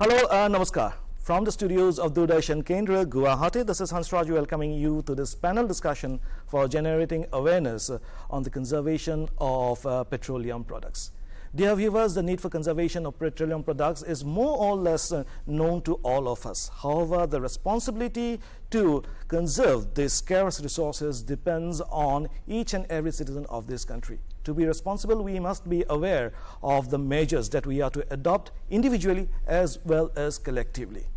Hello, Namaskar. From the studios of Doordarshan Kendra, Guwahati, this is Hans Raju welcoming you to this panel discussion for generating awareness on the conservation of petroleum products. Dear viewers, the need for conservation of petroleum products is more or less known to all of us. However, the responsibility to conserve these scarce resources depends on each and every citizen of this country. To be responsible, we must be aware of the measures that we are to adopt individually as well as collectively.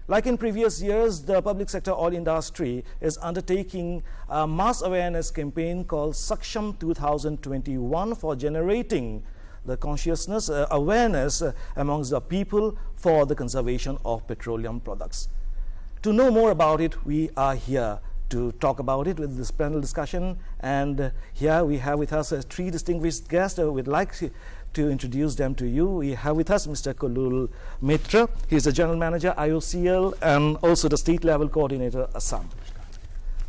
Like in previous years, the public sector oil industry is undertaking a mass awareness campaign called Saksham 2021 for generating the consciousness, awareness amongst the people for the conservation of petroleum products. To know more about it, we are here to talk about it with this panel discussion. And here we have with us three distinguished guests. We'd like to introduce them to you. We have with us Mr. Kulul Mitra. He's the General Manager, IOCL, and also the State Level Coordinator, Assam.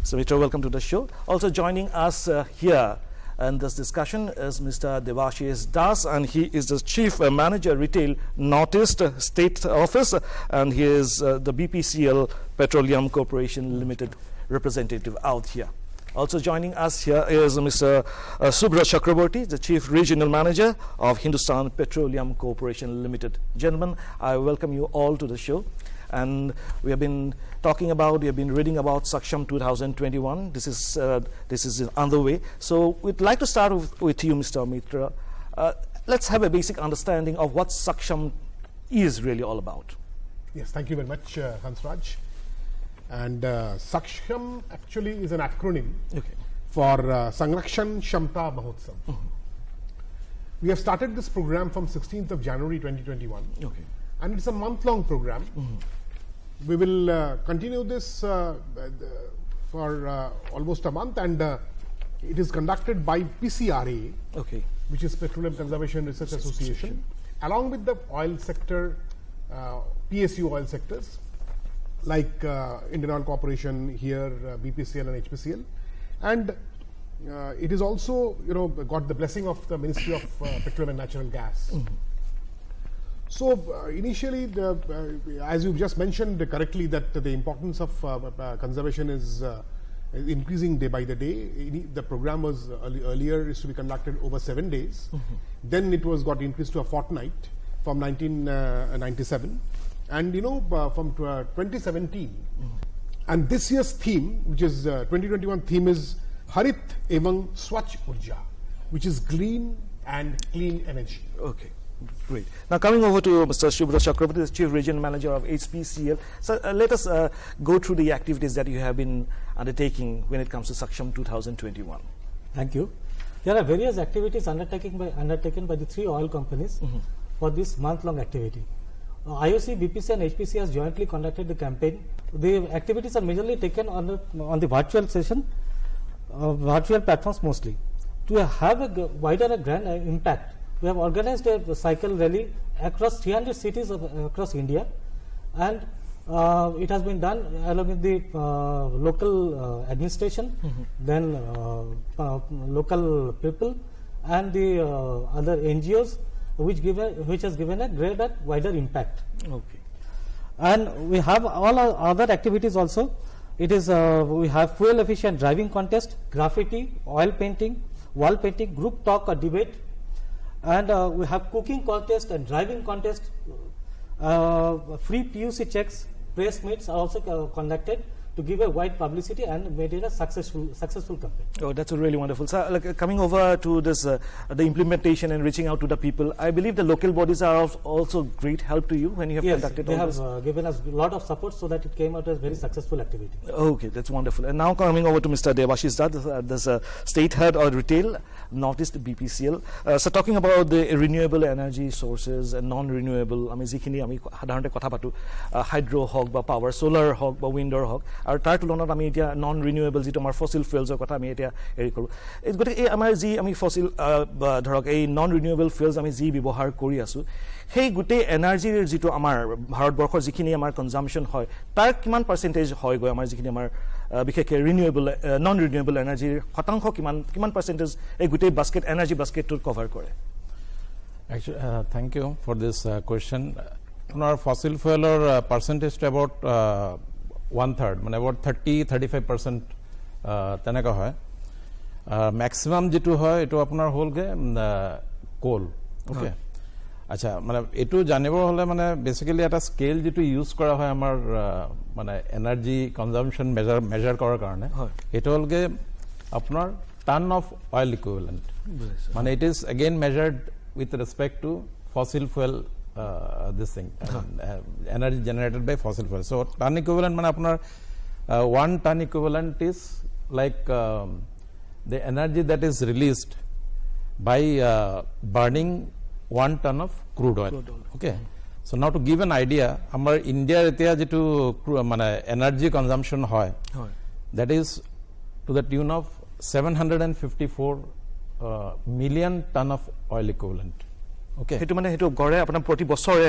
So Mitra, welcome to the show. Also joining us here in this discussion is Mr. Debashish Das, and he is the Chief Manager, Retail Northeast State Office, and he is the BPCL Petroleum Corporation Limited representative out here. Also joining us here is Mr. Subra Chakraborty, the Chief Regional Manager of Hindustan Petroleum Corporation Limited. Gentlemen, I welcome you all to the show. And we have been reading about Saksham 2021. This is on the way. So we'd like to start with you, Mr. Mitra. Let's have a basic understanding of what Saksham is really all about. Yes, thank you very much, Hans Raj. And Saksham actually is an acronym for Sanrakshan Shamta Mahotsav. We have started this program from 16th of January 2021. And it's a month-long program. We will continue this for almost a month, and it is conducted by PCRA, which is Petroleum Conservation Research Association, along with the oil sector, PSU oil sectors, like Indian Oil Corporation here, BPCL and HPCL. And it is also, got the blessing of the Ministry of Petroleum and Natural Gas. So initially, as you've just mentioned correctly, that the importance of conservation is increasing day by the day. The program was earlier used to be conducted over 7 days. Then it got increased to a fortnight from 1997, and from 2017. And this year's theme, which is 2021 theme, is Harit Evam Swachh Urja, which is green and clean energy. Great. Now coming over to Mr. Subra Chakraborty, the Chief Regional Manager of HPCL. So let us go through the activities that you have been undertaking when it comes to Saksham 2021. Thank you. There are various activities undertaken by the three oil companies for this month-long activity. IOC, BPC and HPC has jointly conducted the campaign. The activities are majorly taken on the virtual session, virtual platforms mostly. To have a wider and grand impact, we have organized a cycle rally across 300 cities across India, and it has been done along with the local administration, then local people, and the other NGOs, which has given a greater, wider impact. And we have all our other activities also. It is we have fuel efficient driving contest, graffiti, oil painting, wall painting, group talk or debate. And we have cooking contest and driving contest. Free PUC checks, press meets are also conducted to give a wide publicity and made it a successful campaign. Oh, that's really wonderful. So, coming over to this, the implementation and reaching out to the people, I believe the local bodies are of also great help to you when you have conducted all this. They have given us a lot of support so that it came out as a very successful activity. That's wonderful. And now coming over to Mr. Debashish Das, this State Head or Retail Northeast BPCL. So talking about the renewable energy sources and non-renewable, যিখিনি আমি সাধাৰণতে কথা পাতো, hydro হওক বা power, solar হওক বা উইণ্ডৰ হওক, আৰু তাৰ তুলনাত আমি এতিয়া নন ৰিনিউৱেবল যিটো আমাৰ ফসিল ফুয়েলছৰ কথা আমি এতিয়া হেৰি কৰোঁ। গতিকে এই আমাৰ যি আমি ফসিল ধৰক এই নন ৰিনিউৱেবল ফুয়েলছ আমি যি ব্যৱহাৰ কৰি আছোঁ, সেই গোটেই এনাৰ্জিৰ যিটো আমাৰ ভাৰতবৰ্ষৰ যিখিনি আমাৰ কনজাম্পশ্যন হয়, তাৰ কিমান পাৰ্চেণ্টেজ হয়গৈ আমাৰ যিখিনি আমাৰ বিশেষকৈ ৰিনিউৱেবল নন ৰিনিউৱেবল এনাৰ্জিৰ শতাংশ কিমান পাৰ্চেণ্টেজ এই গোটেই বাস্কেট এনাৰ্জি বাস্কেটটোত কভাৰ কৰে? Actually, thank you for this question. আপনার ফসিল ফুয়েলৰ পার্সেন্টেজটো অ্যাবাউট 1/3 মানে অ্যাবাউট 30-35% তেনেকা হয় ম্যাক্সিমাম যেটো হয় এটো আপনার হলগে কোল ওকে আচ্ছা মানে এটো জানিব হলে মানে বেসিক্যালি এটা স্কেল যেটো ইউজ করা হয় আমার মানে এনার্জি কনজাম্পশন মেজার করার কারণে এটা হলগে আপনার টন অফ অয়েল ইকুইভ্যালেন্ট মানে it is again measured with respect to fossil fuel this thing energy generated by fossil fuel. So ton equivalent মানে আপনার 1 ton equivalent is like the energy that is released by burning 1 ton of crude oil. Okay. So now to give an idea, আমার ইন্ডিয়ার এতিয়া যেটো মানে energy consumption হয় that is to the tune of 754 million ton of oil equivalent. Okay. হেতু মানে হেতু গড়ে আপোনাৰ প্ৰতি বছৰে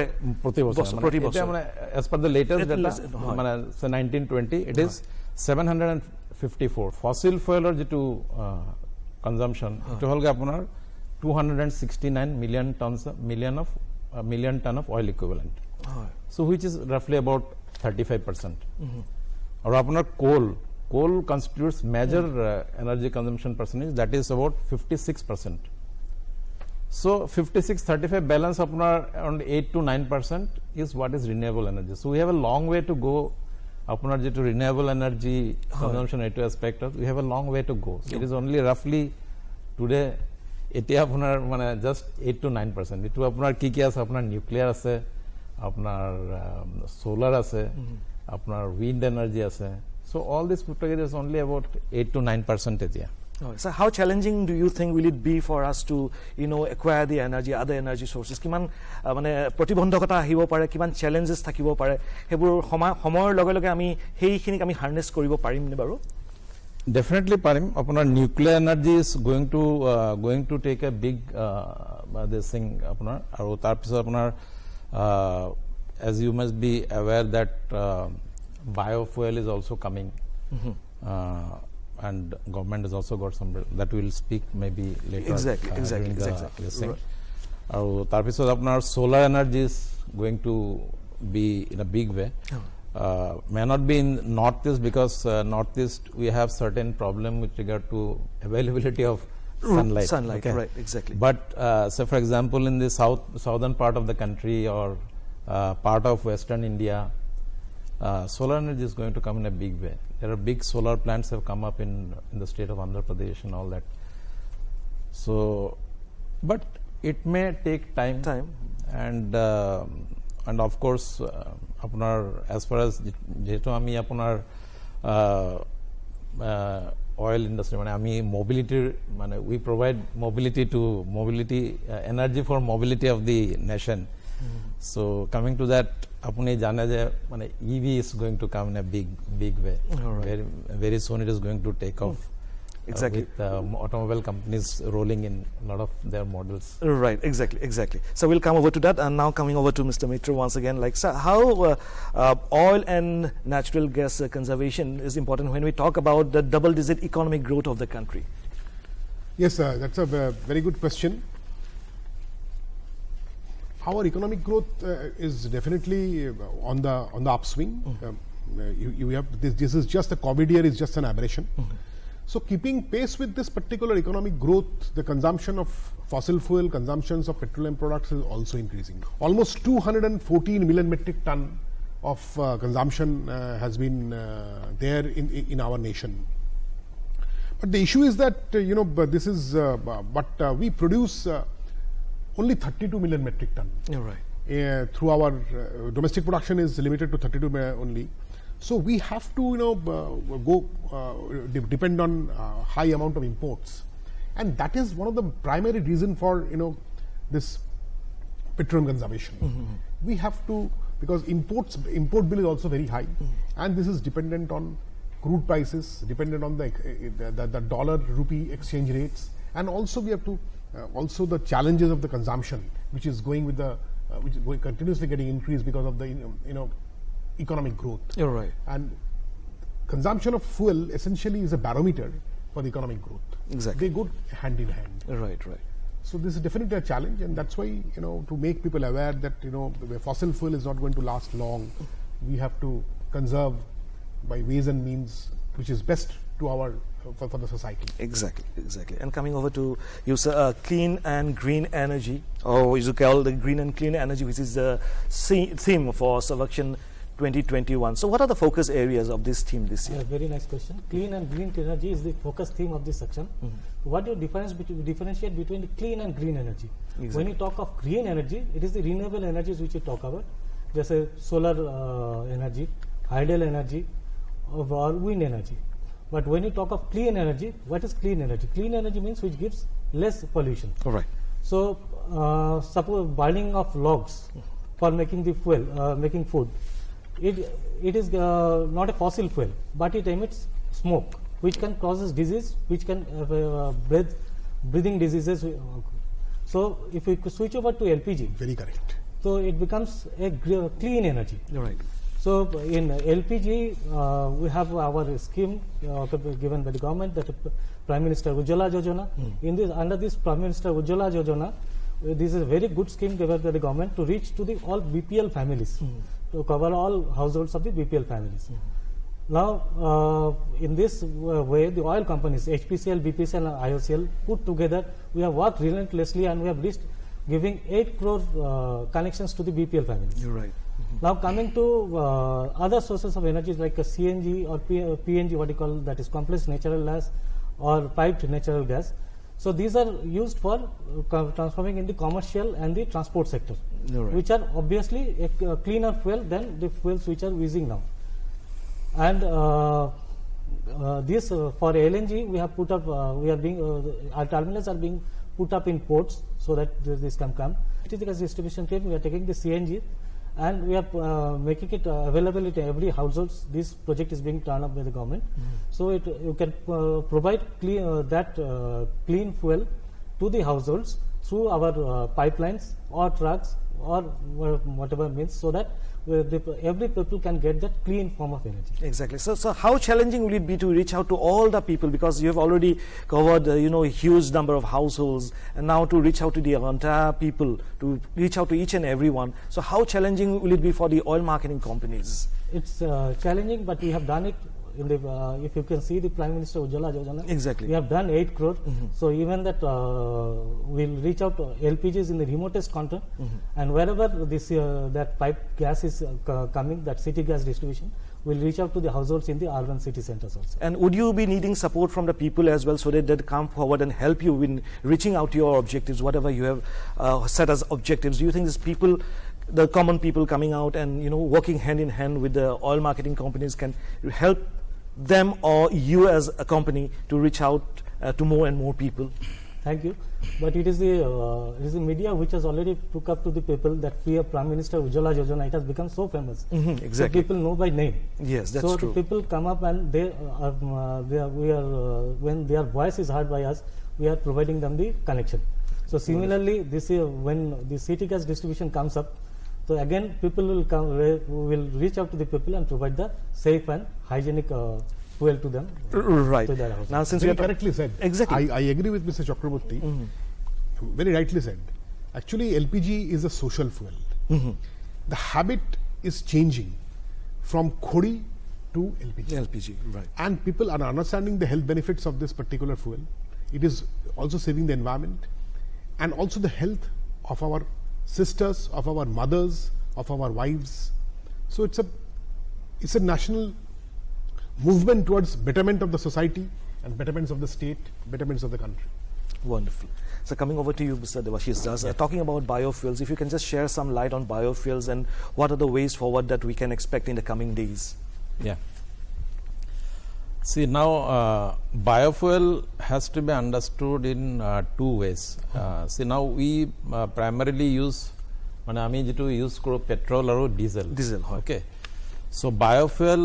এটা মানে as per the latest data মানে 1920 it is 754 fossil fuelৰ যেটো consumption এটো হলগে আপোনাৰ 269 million ton of oil equivalent. So which is roughly about 35%. আৰু আপোনাৰ coal constitutes major energy consumption percentage, that is about 56%. So 56-35 balance apnar around 8 to 9% is what is renewable energy. So we have a long way to go apnar jeto renewable energy consumption eto aspect of we have a long way to go. So it is only roughly today etia apnar mane just 8 to 9%. Eto apnar ki ase apnar nuclear ase apnar solar ase apnar wind energy ase. So all this put together is only about 8 to 9% etia. So how challenging do you think will it be for us to acquire the energy, other energy sources? কিমান মানে প্ৰতিবন্ধকতা আহিব পাৰে, কিমান challenges থাকিব পাৰে, হেবোৰ সময়ৰ লগে লগে আমি হেইখিনিক আমি হাৰ্নেস কৰিব পাৰিম নে বাৰু? Definitely পাৰিম. আপোনাৰ nuclear energy is going to take a big this thing আপোনাৰ আৰু তাৰ পিছত আপোনাৰ as you must be aware that biofuel is also coming. And government has also got some that we will speak maybe later. Exactly. tar pisot apnar solar energy is going to be in a big way. May not be in northeast because northeast we have certain problem with regard to availability of sunlight. Okay. Right, exactly. But so for example in the southern part of the country or part of western India, solar energy is going to come in a big way. There are big solar plants have come up in the state of Andhra Pradesh and all that. So, but it may take time. And of course, as far as যেহেতু আমি আপনার oil industry মানে আমি mobility মানে we provide mobility energy for mobility of the nation. So coming to that, apuni jane je mane EV is going to come in a big way. Very soon it is going to take off. Exactly. With automobile companies rolling in a lot of their models. Right, exactly. So we'll come over to that, and now coming over to Mr. Mitra once again. Like, sir, how oil and natural gas conservation is important when we talk about the double-digit economic growth of the country? Yes, that's a very good question. Our economic growth is definitely on the upswing. You have this is just the COVID year is just an aberration. So keeping pace with this particular economic growth, the consumption of fossil fuel, consumptions of petroleum products is also increasing. Almost 214 million metric ton of consumption has been there in our nation. But the issue is that this is but we produce only 32 million metric ton. Right. Through our domestic production is limited to 32 only. So we have to depend on high amount of imports, and that is one of the primary reason for this petroleum conservation. We have to, because import bill is also very high, and this is dependent on crude prices, dependent on the dollar rupee exchange rates, and also we have to also the challenges of the consumption, which is going with the which is continuously getting increased because of the economic growth. You're right. And consumption of fuel essentially is a barometer for the economic growth. Exactly. They go hand in hand. Right. So this is definitely a challenge, and that's why, to make people aware that, the fossil fuel is not going to last long, we have to conserve by ways and means which is best to our for the society. Exactly. And coming over to you, sir, clean and green energy, or as you call the green and clean energy, which is the theme for Sarvakshan 2021. So what are the focus areas of this theme this year? Very nice question. Clean and green energy is the focus theme of this section. What do you differentiate between the clean and green energy? Exactly. When you talk of green energy, it is the renewable energies which you talk about, just solar energy, hydel energy, or wind energy. But when you talk of clean energy, what is clean energy? Clean energy means which gives less pollution. All right. So suppose burning of logs for making the fuel, making food, it is not a fossil fuel, but it emits smoke, which can causes disease, which can breathing diseases. So if we switch over to LPG, Very correct. so it becomes a clean energy. You're right. So in LPG, we have our scheme given by the government, that Prime Minister Ujjwala Yojana. Under this Prime Minister Ujjwala Yojana, this is a very good scheme given by the government to reach to the all BPL families, to cover all households of the BPL families. Now, in this way, the oil companies, HPCL, BPCL and IOCL put together, we have worked relentlessly, and we have reached giving 8 crore connections to the BPL families. You're right. Now coming to other sources of energy like CNG or PNG, what you call, that is compressed natural gas or piped natural gas. So these are used for transforming in the commercial and the transport sector, Right. which are obviously a cleaner fuel than the fuels which are using now. And this for LNG, we have put up, our terminals are being put up in ports so that this can come. Strategic gas distribution trade, we are taking the CNG and we are making it available in every household. This project is being turned up by the government. So you can provide clean fuel to the households through our pipelines or trucks or whatever means, so that every people can get that clean form of energy. Exactly. So how challenging will it be to reach out to all the people, because you have already covered a huge number of households, and now to reach out to the entire people, to reach out to each and every one. So how challenging will it be for the oil marketing companies? It's challenging, but we have done it. In the, if you can see the Prime Minister Ujjwala Yojana, Exactly. we have done 8 crore. So even that we'll reach out to LPGs in the remotest corner, and wherever this that pipe gas is coming, that city gas distribution, we'll reach out to the households in the urban city centers also. And would you be needing support from the people as well, so that they come forward and help you in reaching out to your objectives, whatever you have set as objectives? Do you think these people, the common people coming out and working hand in hand with the oil marketing companies, can help them or you as a company to reach out to more and more people? Thank you. But it is the media which has already took up to the people that we have Prime Minister Ujjwala Yojana. It has become so famous. Exactly. So people know by name. Yes, that's so true. So the people come up and when their voice is heard by us, we are providing them the connection. So similarly, this year when the city gas distribution comes up, so again people will reach out to the people and provide the safe and hygienic fuel to them. Right. To their house. Now, since Very we are correctly said. Exactly. I agree with Mr. Chakraborty. Very rightly said. Actually, LPG is a social fuel. The habit is changing from khodi to LPG. LPG, right. And people are understanding the health benefits of this particular fuel. It is also saving the environment and also the health of our sisters, of our mothers, of our wives. So it's a national movement towards betterment of the society and betterments of the state, betterments of the country. Wonderful. So coming over to you, Mr. Devashish Das, talking about biofuels, if you can just share some light on biofuels and what are the ways forward that we can expect in the coming days? Yeah. See, now biofuel has to be understood in 2 ways. See, now we primarily use, আমি যেটো use কৰো petrol আৰু diesel. Diesel, okay. So biofuel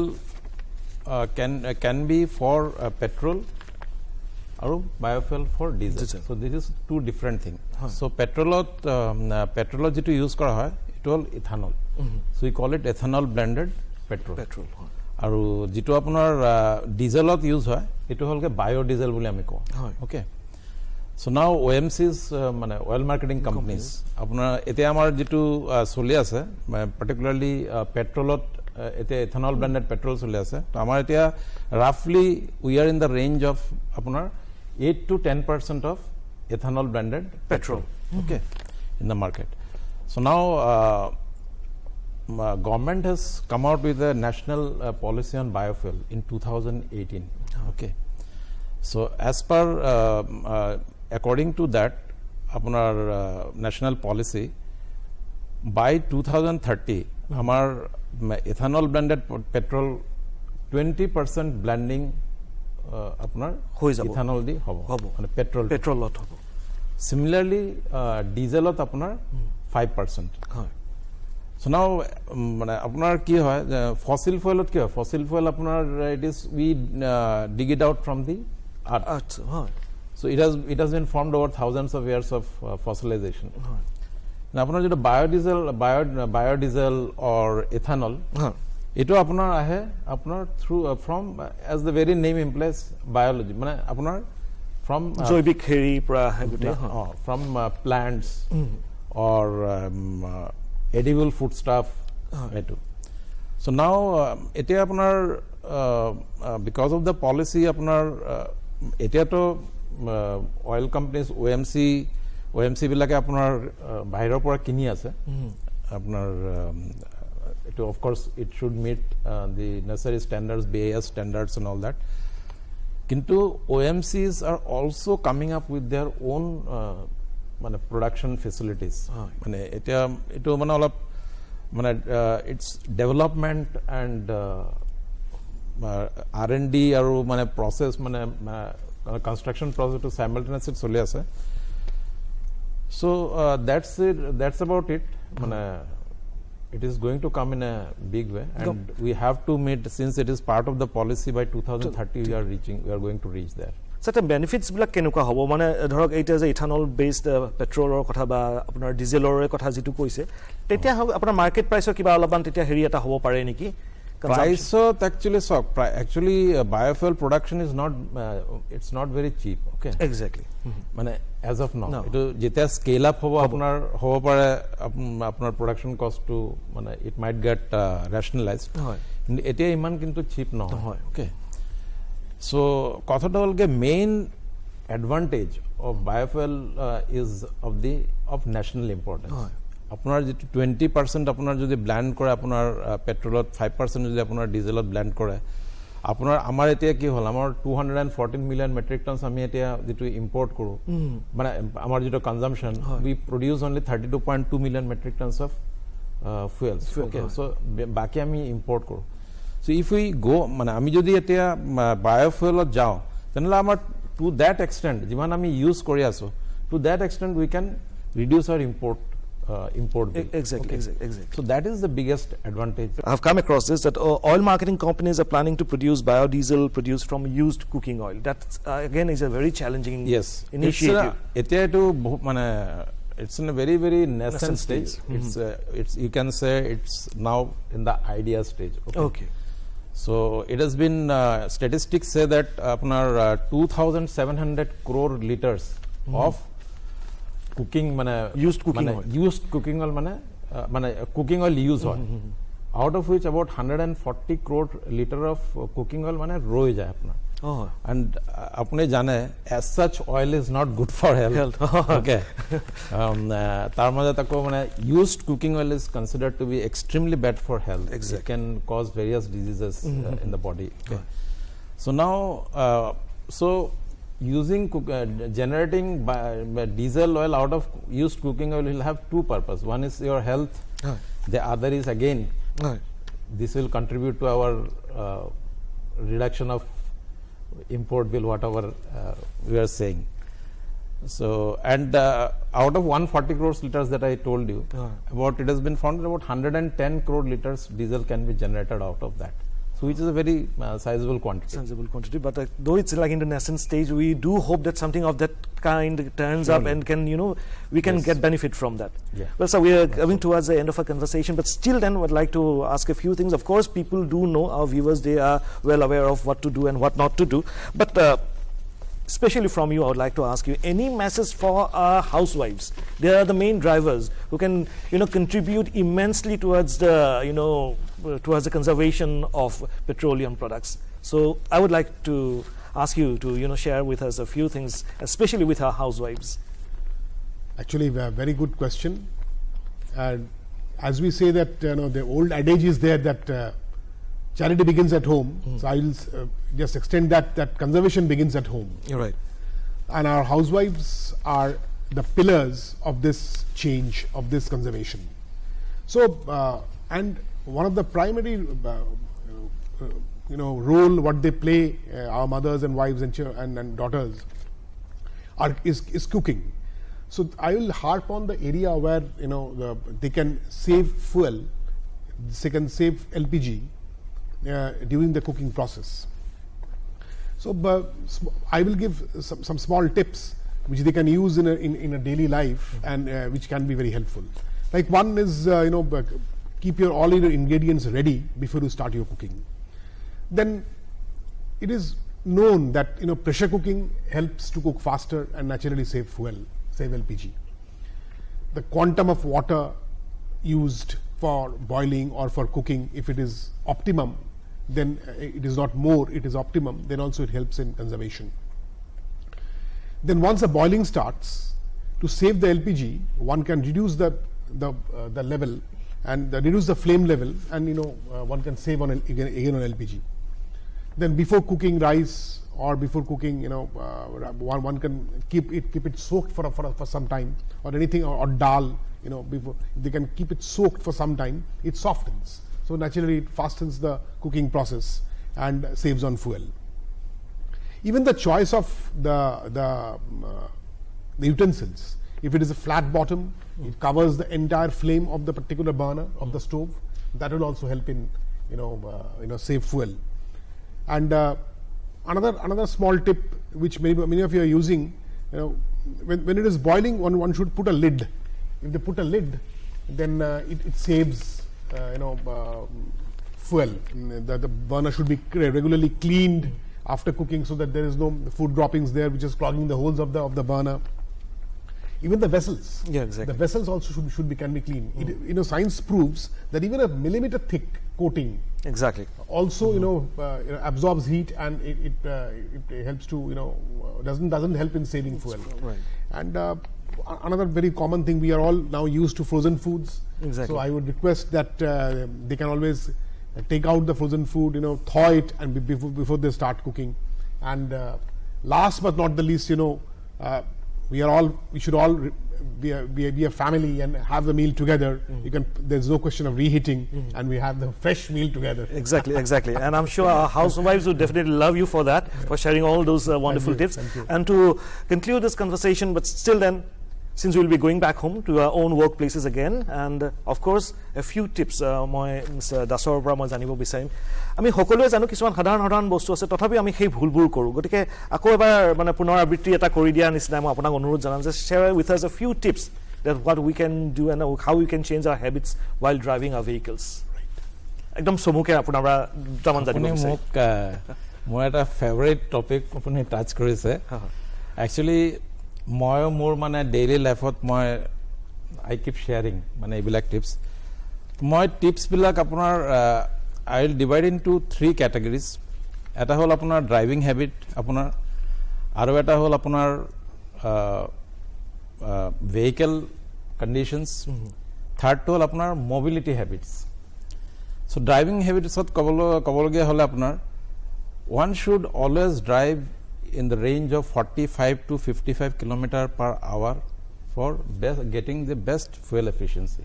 can be for petrol আৰু biofuel for diesel. So this is 2 different things. So petrol যেটো use কৰা হয় it all ethanol. So we call it ethanol blended petrol. আৰু যেটো আপোনাৰ ডিজেলত use হয় এটো হলকে biodiesel বুলি আমি কওঁ. Okay. So now OMCs মানে oil marketing companies আপোনাৰ এতিয়া আমাৰ যেটো চলি আছে particularly petrolot এতিয়া ethanol blended petrol চলি আছে তো আমাৰ এতিয়া roughly we are in the range of আপোনাৰ 8 to 10% of ethanol blended petrol okay in the market. So now government has come out with a national policy on biofuel in 2018 okay. So as per according to that আপনার national policy by 2030 আমার ethanol blended petrol 20% blending আপনার হৈ যাব ethanol দি হ'ব মানে পেট্ৰলত হ'ব similarly dieselত আপনার 5% হয় So now মানে আপনার কি হয় fossil fuelত কি হয় fossil fuel আপনার it is we dig it out from the earth. আচ্ছা হয় So it has been formed over thousands of years of fossilization. Now আপনার যেটা biodiesel or ethanol হ্যাঁ এটো আপনার আহে আপনার through from as the very name implies biology মানে আপনার from জৈৱিক হেৰি পৰা হেগুতে from plants or edible foodstuff এটো. So now এতিয়া আপনার because of the policy আপনার এতিয়া তো oil companies OMC বিলাকে আপনার বাহিৰৰ পৰা কিনি আছে আপনার এটো of course it should meet the necessary standards BAS standards and all that কিন্তু OMCs are also coming up with their own মানে production facilities মানে এটা এটো মানে অলপ মানে its development and R&D আৰু মানে process মানে construction process to simultaneously চলি আছে. So that's about it মানে it is going to come in a big way and we have to meet since it is part of the policy by 2030 we are going to reach there. Such a benefits বিলাক কেনেকুৱা হ'ব মানে ধৰক এইটা যে ethanol based পেট্ৰলৰ কথা বা আপোনাৰ ডিজেলৰ কথা যেটো কৈছে তেতিয়া আপোনাৰ মাৰ্কেট প্ৰাইসৰ কিবা অলপমান তেতিয়া হেৰি এটা হ'ব পাৰে নেকি price actually biofuel production is not it's not very cheap okay exactly মানে as of now এটো যেতিয়া স্কেল আপ হ'ব আপোনাৰ হ'ব পাৰে আপোনাৰ production cost to মানে it might get rationalized হয় এতিয়া ইমান কিন্তু cheap নহয় okay. So কথাটা হলকে main advantage of biofuel is of national importance আপনার যেটো 20% আপনার যদি ব্লেন্ড করে আপনার পেট্রোলত 5% যদি আপনার ডিজেলত ব্লেন্ড করে আপনার আমার এতিয়া কি হল আমার 214 মিলিয়ন মেট্রিক টনস আমি এতিয়া যেটো ইম্পোর্ট করো মানে আমার যেটো consumption we produce only 32.2 million metric tons of fuels okay so বাকি আমি ইম্পোর্ট করো so if we go মানে আমি যদি এতিয়া বায়োফুয়েলত যাও তেনলে আমার to that extent যিমান আমি ইউজ কৰি আছো to that extent we can reduce our import bill. Exactly. So that is the biggest advantage. I have come across this that oil marketing companies are planning to produce biodiesel produced from used cooking oil. That again is a very challenging initiative. It's in a very very nascent stage. It's you can say it's now in the idea stage. Okay. So it has been statistics say that 2,700 crore liters of cooking মানে used cooking oil মানে cooking oil use হয় out of which about 140 crore liter of cooking oil মানে রয়ে যায় আপনার and আপনি জানে as such oil is not good for health okay তার মধ্যে তাকো মানে used cooking oil is considered to be extremely bad for health. It can cause various diseases in the body okay. So now using generating diesel oil out of used cooking oil will have two purposes. One is your health. The other is again this will contribute to our reduction of import bill whatever we are saying. So and out of 140 crore liters that I told you about it has been found that about 110 crore liters diesel can be generated out of that. So which is a very sizable quantity. But though it's like in the nascent stage, we do hope that something of that kind turns up and can, we can get benefit from that. Yeah. Well, so we are coming towards the end of our conversation, but still then would like to ask a few things. Of course, people do know, our viewers, they are well aware of what to do and what not to do. But especially from you, I would like to ask you any message for our housewives. They are the main drivers who can, contribute immensely towards the, towards the conservation of petroleum products. So I would like to ask you to, share with us a few things, especially with our housewives. Actually, a very good question. And as we say that, the old adage is there that charity begins at home. So I will just extend that conservation begins at home. You're right. And our housewives are the pillars of this change, of this conservation. So, and one of the primary, role what they play, our mothers and wives and daughters, is cooking. So I will harp on the area where they can save fuel, they can save LPG during the cooking process. So I will give some small tips which they can use in a daily life and which can be very helpful. Like one is keep all your ingredients ready before you start your cooking. Then it is known that pressure cooking helps to cook faster and naturally save fuel, save LPG. The quantum of water used for boiling or for cooking, if it is optimum, then it is not more, it is optimum, then also it helps in conservation. Then once the boiling starts, to save the LPG, one can reduce the level and reduce the flame level, and one can save on again on LPG. Then before cooking rice or before cooking, one can keep it soaked for some time, or anything, or dal, before they can keep it soaked for some time. It softens, so naturally it fastens the cooking process and saves on fuel. Even the choice of the utensils. If it is a flat bottom, it covers the entire flame of the particular burner of the stove. That will also help in save fuel. And another small tip which many of you are using, when it is boiling, one should put a lid. If they put a lid, then it saves fuel. The burner should be regularly cleaned after cooking so that there is no food droppings there which is clogging the holes of the burner. Even the vessels, yeah, exactly. The vessels also can be cleaned. Science proves that even a millimeter thick coating, exactly, also absorbs heat, and it helps to doesn't help in saving fuel. Right. And another very common thing, we are all now used to frozen foods. Exactly. So I would request that they can always take out the frozen food, thaw it, and before they start cooking. And last but not the least, we should all be a family and have the meal together. There's no question of reheating, and we have the fresh meal together. Exactly. And I'm sure our housewives would definitely love you for that, for sharing all those wonderful tips. And to conclude this conversation, but still then, since we'll be going back home to our own workplaces again, and of course a few tips মই Mr. দাসৰ পৰা মই জানিব বিচাৰিম। আমি সকলোৱে জানো কিছুমান সাধাৰণ বস্তু আছে, তথাপি আমি সেই ভুলবোৰ কৰোঁ। গতিকে আকৌ এবাৰ পুনৰাবৃত্তি এটা কৰি দিয়া নিচিনা মই আপোনাক অনুৰোধ জনাম যে share with us a few tips that what we can do and how we can change our habits while driving our vehicles. একদম চমুকে আপোনাৰ পৰা দুটামান জানিব বিচাৰিম। মোৰ এটা ফেভাৰিট টপিক আপুনি টাচ কৰিছে। একচুৱেলি মই মোৰ ডেইলি লাইফত I keep sharing এইবিলাক টিপছ। মই টিপছবিলাক আপোনাৰ I will divide into 3 categories. এটা হ'ল আপোনাৰ ড্ৰাইভিং হেবিট আপোনাৰ, আৰু এটা হ'ল আপোনাৰ ভেহিকেল কণ্ডিশ্যনছ, থাৰ্ডটো হ'ল আপোনাৰ মবিলিটি হেবিটছ। চ' ড্ৰাইভিং হেবিটছত ক'বলগীয়া হ'লে আপোনাৰ one should always drive in the range of 45 to 55 kilometer per hour for getting the best fuel efficiency.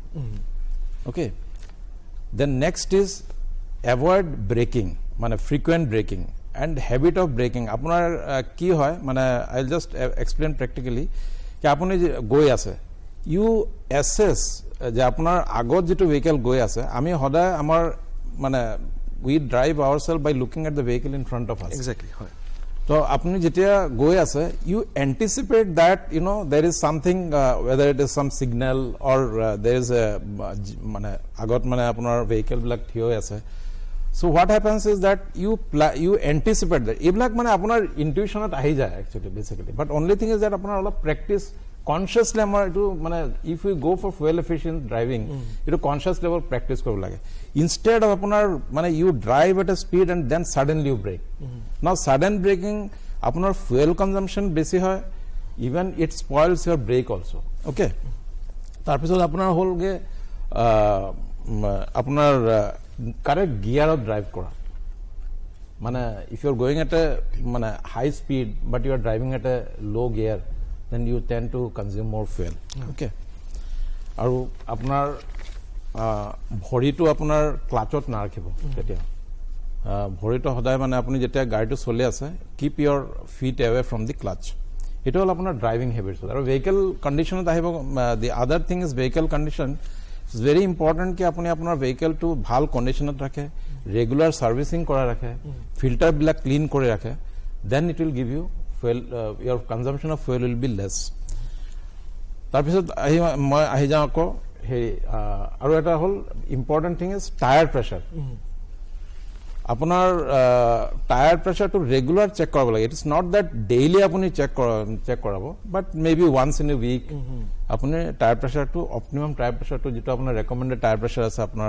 Okay. Then next is avoid braking, frequent braking and habit of braking. Apunar ki hoy I'll just explain practically ki apuni goi ase, you assess je apunar agot jitu vehicle goi ase, ami hoday amar we drive ourselves by looking at the vehicle in front of us. Exactly. So apuni jetia goi ase, you anticipate that there is something, whether it is some signal or there is a agot apunar vehicle bilak thiyo ase, So what happens is that you anticipate that. Eblak mane apunar intuition at ahi jay actually basically. But only thing is that apunar all practice consciously amar to mane if we go for fuel efficient driving, it conscious level practice koribo lage. Instead of apunar mane you drive at a speed and then suddenly you brake. Now sudden braking apunar fuel consumption besi hoy, even it spoils your brake also. Okay. Tar pisot apunar hol ge apunar correct gear of drive kora. Mane if you are going at a high speed but you are driving at a low gear, then you tend to consume more fuel. Okay. Aru apunar bhori to apunar clutchot na rakhibo tetia. Bhori to hoday mane apuni jetia gari to chole ase, keep your feet away from the clutch. It all apunar driving habits. Aru vehicle condition the other thing is vehicle condition. It's very important कि अपने अपना vehicle to भाल condition रखे, regular servicing करा रखे, filter बिला clean करे रखे, then it will give you fuel, your consumption of fuel will be less. तार पिছত आही जाओ को हे आरो एटा whole important thing is tire pressure. अपना tire pressure to regular check कराबो लगे. It is not that daily अपनी check कराबो, but maybe once in a week. अपने tire pressure to optimum tire pressure to जितो अपना recommended tire pressure ऐसा अपना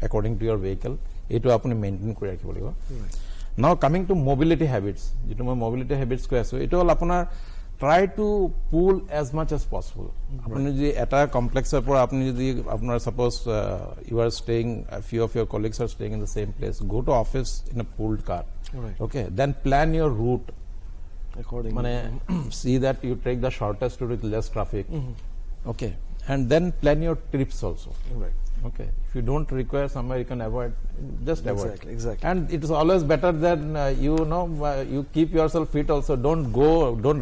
according to your vehicle ये तो अपने maintain करे रखी बोलेगा. Now coming to mobility habits, जितो मैं mobility habits को ऐसे ये तो अपना try to pull as much as possible. अपने जो एटा complex पर अपने जो अपना suppose you are staying, a few of your colleagues are staying in the same place, go to office in a pooled car. Okay, then plan your route. Accordingly, see that you take the shortest route with less traffic. Okay, and then plan your trips also. Right. Okay, if you don't require somewhere you can avoid, just avoid. Exactly. And it is always better than you keep yourself fit also. Don't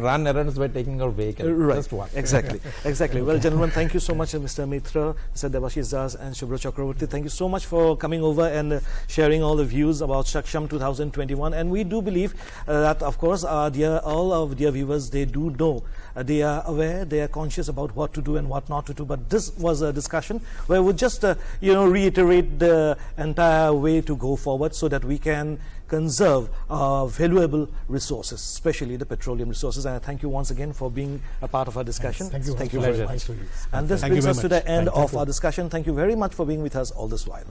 run errands by taking your vehicle. Right. Just walk. Exactly. Well, gentlemen, thank you so much, Mr. Mitra, Mr. Debashish Das, and Shubhra Chakraborty. Thank you so much for coming over and sharing all the views about Saksham 2021. And we do believe that, of course, all our dear viewers, they do know, they are aware, they are conscious about what to do and what not to do. But this was a discussion where we just reiterate the entire way to go forward so that we can conserve valuable resources, especially the petroleum resources. And I thank you once again for being a part of our discussion. Thank you very much. And this brings us to the end of our discussion. Thank you very much for being with us all this while.